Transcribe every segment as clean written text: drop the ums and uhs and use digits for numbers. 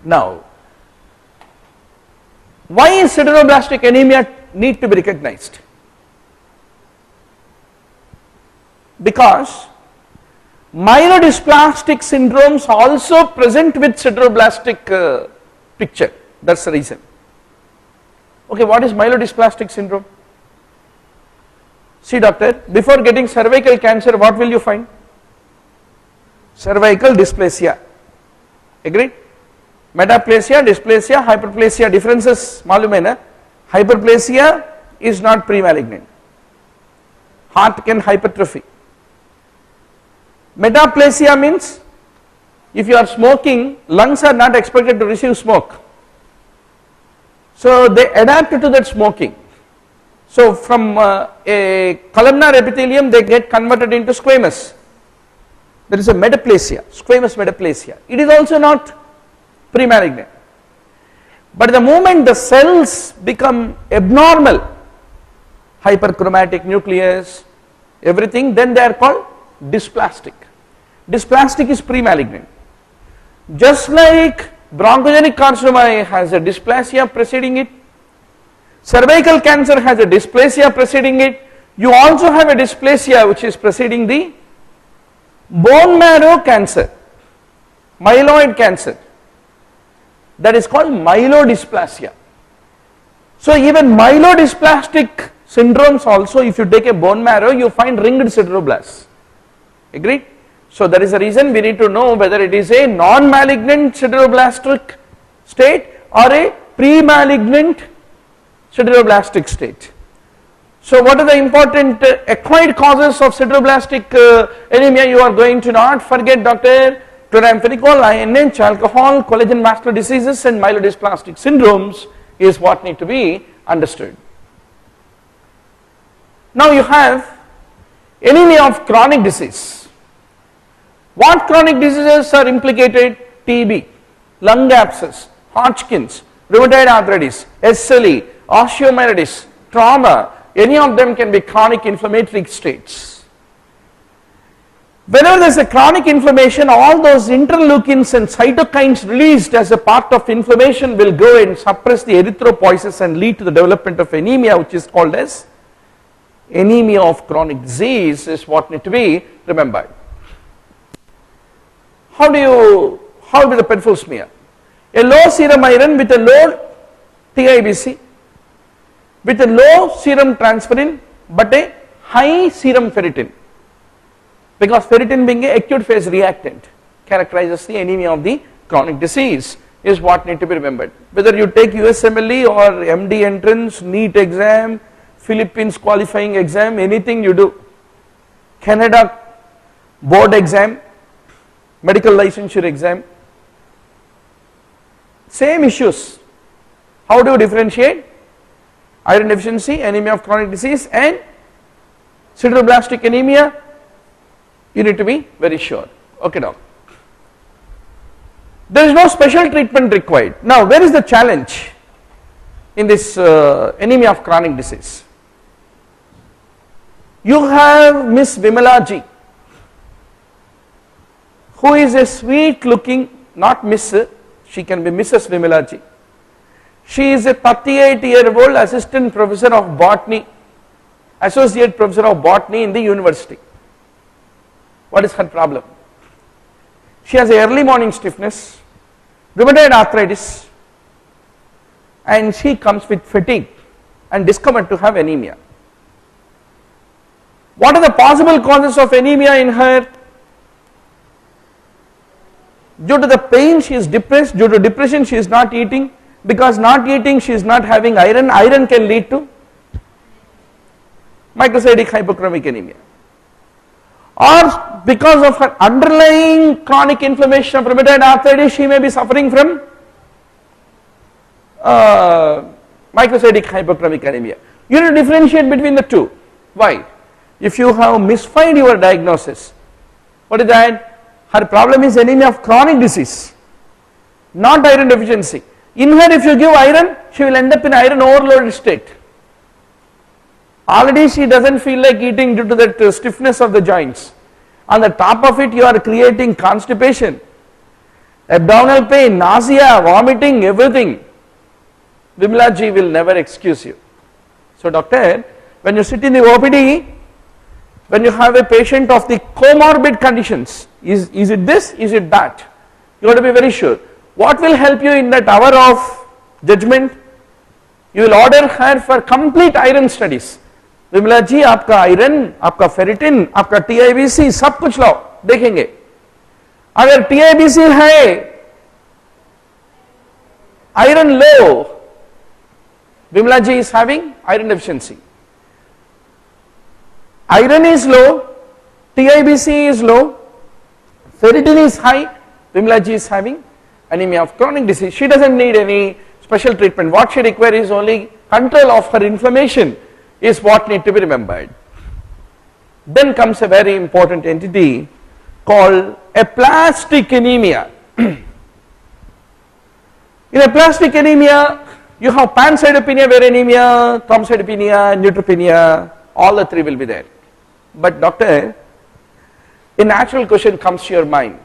Now, why is sideroblastic anemia need to be recognized? Because myelodysplastic syndromes also present with sideroblastic picture, that is the reason. Okay, what is myelodysplastic syndrome? See doctor, before getting cervical cancer, what will you find? Cervical dysplasia, agreed? Metaplasia, dysplasia, hyperplasia, differences मालूम है ना? Hyperplasia is not pre-malignant. Heart can hypertrophy. Metaplasia means if you are smoking, lungs are not expected to receive smoke. So they adapt to that smoking. So from a columnar epithelium they get converted into squamous. There is a metaplasia, squamous metaplasia. It is also not pre-malignant. But the moment the cells become abnormal, hyperchromatic nucleus, everything, then they are called dysplastic. Dysplastic is pre-malignant. Just like bronchogenic carcinoma has a dysplasia preceding it, cervical cancer has a dysplasia preceding it, you also have a dysplasia which is preceding the bone marrow cancer, myeloid cancer, that is called myelodysplasia. So even myelodysplastic syndromes also, if you take a bone marrow, you find ringed sideroblasts, agreed? So that is the reason we need to know whether it is a non-malignant sideroblastic state or a pre-malignant sideroblastic state. So what are the important acquired causes of sideroblastic anemia? You are going to not forget doctor, chloramphenicol, INH, alcohol, collagen vascular diseases and myelodysplastic syndromes is what need to be understood. Now you have anemia of chronic disease. What chronic diseases are implicated? TB, lung abscess, Hodgkin's, rheumatoid arthritis, SLE, osteomyelitis, trauma, any of them can be chronic inflammatory states. Whenever there is a chronic inflammation, all those interleukins and cytokines released as a part of inflammation will go and suppress the erythropoiesis and lead to the development of anemia, which is called as anemia of chronic disease, is what need to be remembered. How will the PET smear? A low serum iron with a low TIBC, with a low serum transferrin but a high serum ferritin, because ferritin being a acute phase reactant characterizes the anemia of the chronic disease, is what need to be remembered. Whether you take USMLE or MD entrance, NEET exam, Philippines qualifying exam, anything you do, Canada board exam, medical licensure exam, same issues. How do you differentiate iron deficiency, anemia of chronic disease and sideroblastic anemia? You need to be very sure. Okay now, there is no special treatment required. Now where is the challenge in this anemia of chronic disease? You have Miss Vimala ji, who is a sweet looking, not Miss, she can be Mrs. Vimala ji. She is a 38-year-old assistant professor of botany, associate professor of botany in the university. What is her problem? She has early morning stiffness, rheumatoid arthritis, and she comes with fatigue and discovered to have anemia. What are the possible causes of anemia in her? Due to the pain she is depressed, due to depression she is not eating, because not eating she is not having iron, iron can lead to microcytic hypochromic anemia, or because of her underlying chronic inflammation of rheumatoid arthritis she may be suffering from microcytic hypochromic anemia. You need to differentiate between the two. Why? If you have misfired your diagnosis, what is that? Her problem is anemia of chronic disease, not iron deficiency. In her, if you give iron, she will end up in iron overloaded state. Already she doesn't feel like eating due to that stiffness of the joints. On the top of it, you are creating constipation. abdominal pain, nausea, vomiting, everything, Vimla ji will never excuse you. So doctor, when you sit in the OPD, when you have a patient of the comorbid conditions, is it this, is it that? You have to be very sure. What will help you in that hour of judgment? You will order her for complete iron studies. Vimla जी आपका iron, आपका ferritin, आपका TIBC सब कुछ लाओ, देखेंगे. अगर TIBC है, iron low, Vimla ji is having iron deficiency. Iron is low, TIBC is low, ferritin is high, Vimla ji is having anemia of chronic disease. She doesn't need any special treatment. What she requires is only control of her inflammation is what need to be remembered. Then comes a very important entity called aplastic anemia. In aplastic anemia, you have pancytopenia, anemia, thrombocytopenia, neutropenia, all the three will be there. But doctor, a natural question comes to your mind.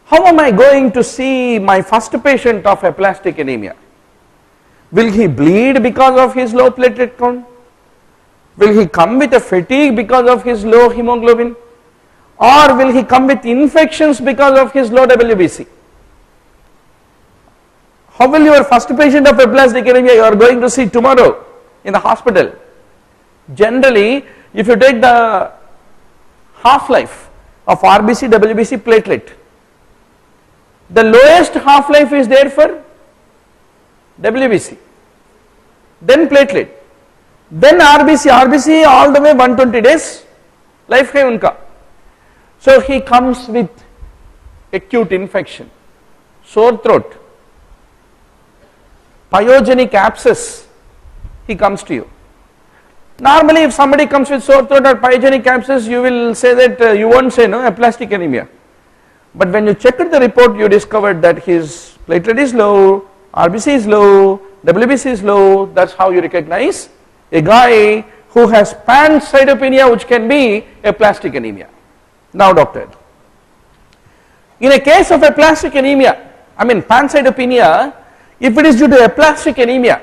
How am I going to see my first patient of aplastic anemia? Will he bleed because of his low platelet count? Will he come with a fatigue because of his low hemoglobin? Or will he come with infections because of his low WBC? How will your first patient of aplastic anemia you are going to see tomorrow in the hospital? Generally, if you take the half-life of RBC, WBC, platelet, the lowest half-life is there for WBC, then platelet, then RBC all the way 120 days, life hai unka. So he comes with acute infection, sore throat, pyogenic abscess, he comes to you. Normally if somebody comes with sore throat or pyogenic abscess, you will say that you won't say no, aplastic anemia. But when you checked the report, you discovered that his platelet is low, RBC is low, WBC is low. That's how you recognize a guy who has pancytopenia, which can be aplastic anemia. Now doctor, in a case of aplastic anemia, I mean pancytopenia, if it is due to aplastic anemia,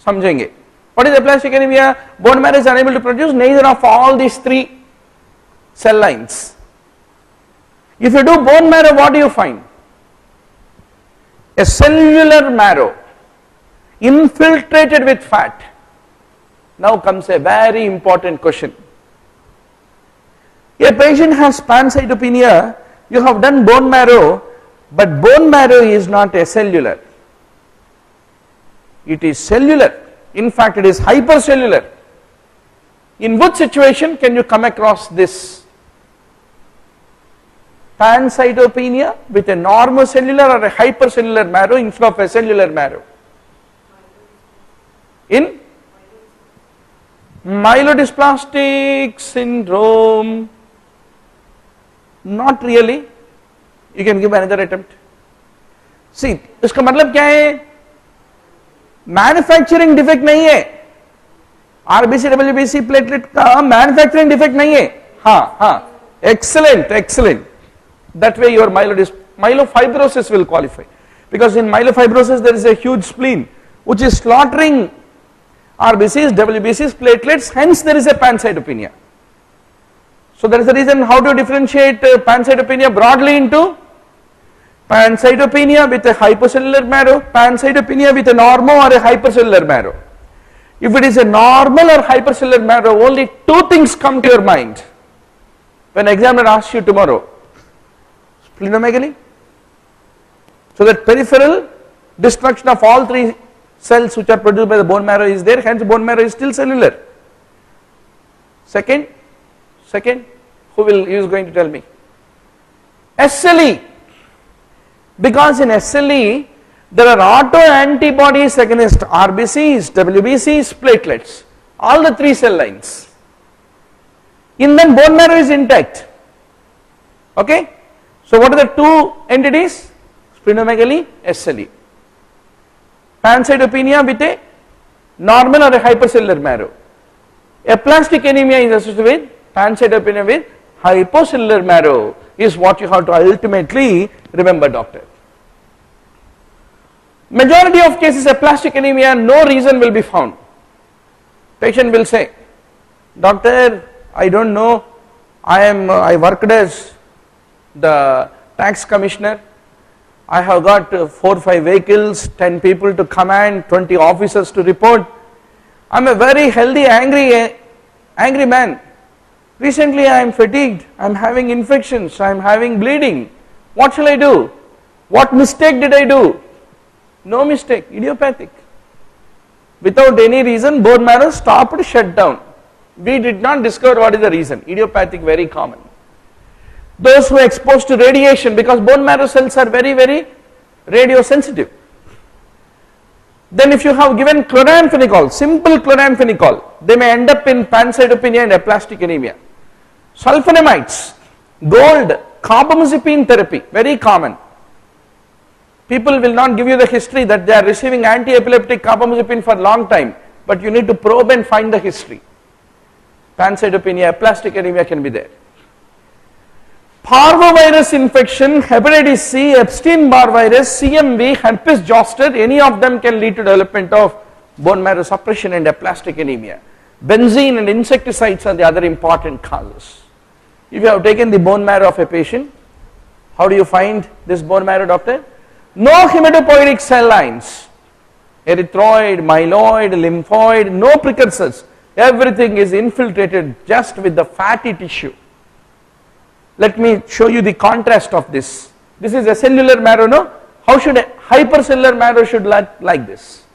समझेंगे. What is aplastic anemia? Bone marrow is unable to produce neither of all these three cell lines. If you do bone marrow, what do you find? A cellular marrow infiltrated with fat. Now comes a very important question. A patient has pancytopenia, you have done bone marrow, but bone marrow is not a cellular. It is cellular. In fact, it is hypercellular. In which situation can you come across this? Pancytopenia with a normocellular or a hypercellular marrow instead of a cellular marrow. In myelodysplastic syndrome, not really. You can give another attempt. See, इसका मतलब क्या है? Manufacturing defect नहीं है, RBC WBC platelet का manufacturing defect नहीं है. हाँ हाँ, excellent, excellent. That way your myelofibrosis will qualify, because in myelofibrosis there is a huge spleen which is slaughtering RBCs, WBCs, platelets, hence there is a pancytopenia. So that is the reason how to differentiate pancytopenia broadly into pancytopenia with a hypercellular marrow, pancytopenia with a normal or a hypercellular marrow. If it is a normal or hypercellular marrow, only two things come to your mind when examiner asks you tomorrow. Splenomegaly, so that peripheral destruction of all three cells which are produced by the bone marrow is there, hence bone marrow is still cellular. Second, who is going to tell me? SLE, because in SLE there are autoantibodies against RBCs, WBCs, platelets, all the three cell lines. In them bone marrow is intact. Okay? So what are the two entities? Splenomegaly, SLE. Pancytopenia with a normal or a hypercellular marrow. Aplastic anemia is associated with pancytopenia with hypocellular marrow. is what you have to ultimately remember, doctor. Majority of cases aplastic anemia, no reason will be found. Patient will say, doctor, I don't know, I worked as the tax commissioner, I have got 4 or 5 vehicles, 10 people to command, 20 officers to report. I am a very healthy, angry man. Recently I am fatigued, I am having infections, I am having bleeding. What shall I do? What mistake did I do? No mistake, idiopathic. Without any reason, bone marrow stopped, shut down. We did not discover what is the reason. Idiopathic, very common. Those who are exposed to radiation, because bone marrow cells are very, very radiosensitive. Then if you have given chloramphenicol, simple chloramphenicol, they may end up in pancytopenia and aplastic anemia. Sulfonamides, gold, carbamazepine therapy, very common. People will not give you the history that they are receiving anti-epileptic carbamazepine for a long time, but you need to probe and find the history. Pancytopenia, aplastic anemia can be there. Parvovirus infection, hepatitis C, Epstein-Barr virus, CMV, herpes zoster, any of them can lead to development of bone marrow suppression and aplastic anemia. Benzene and insecticides are the other important causes. If you have taken the bone marrow of a patient, how do you find this bone marrow, doctor? No hematopoietic cell lines, erythroid, myeloid, lymphoid, no precursors. Everything is infiltrated just with the fatty tissue. Let me show you the contrast of this. This is a cellular marrow, no? How should a hypercellular marrow should look like this?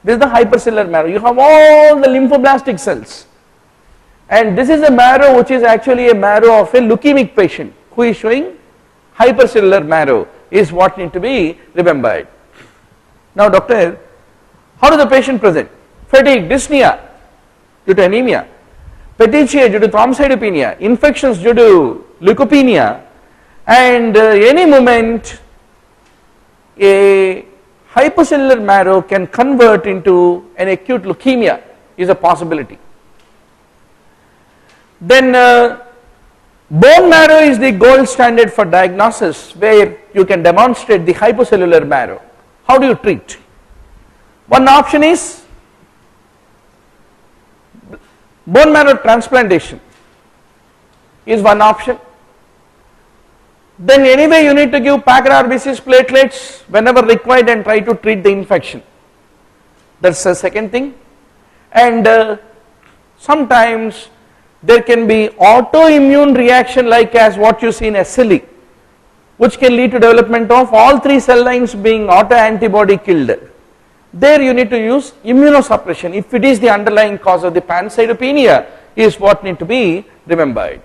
This is the hypercellular marrow. You have all the lymphoblastic cells. And this is a marrow which is actually a marrow of a leukemic patient who is showing hypercellular marrow is what need to be remembered. Now doctor, how does the patient present? Fatigue, dyspnea due to anemia, petechiae due to thrombocytopenia, infections due to leukopenia, and any moment a hypercellular marrow can convert into an acute leukemia is a possibility. Then bone marrow is the gold standard for diagnosis, where you can demonstrate the hypocellular marrow. How do you treat? One option is bone marrow transplantation is one option. Then anyway you need to give packed RBCs, platelets whenever required and try to treat the infection. That's the second thing. And sometimes there can be autoimmune reaction like as what you see in SLE, which can lead to development of all 3 cell lines being autoantibody killed. There you need to use immunosuppression if it is the underlying cause of the pancytopenia is what need to be remembered.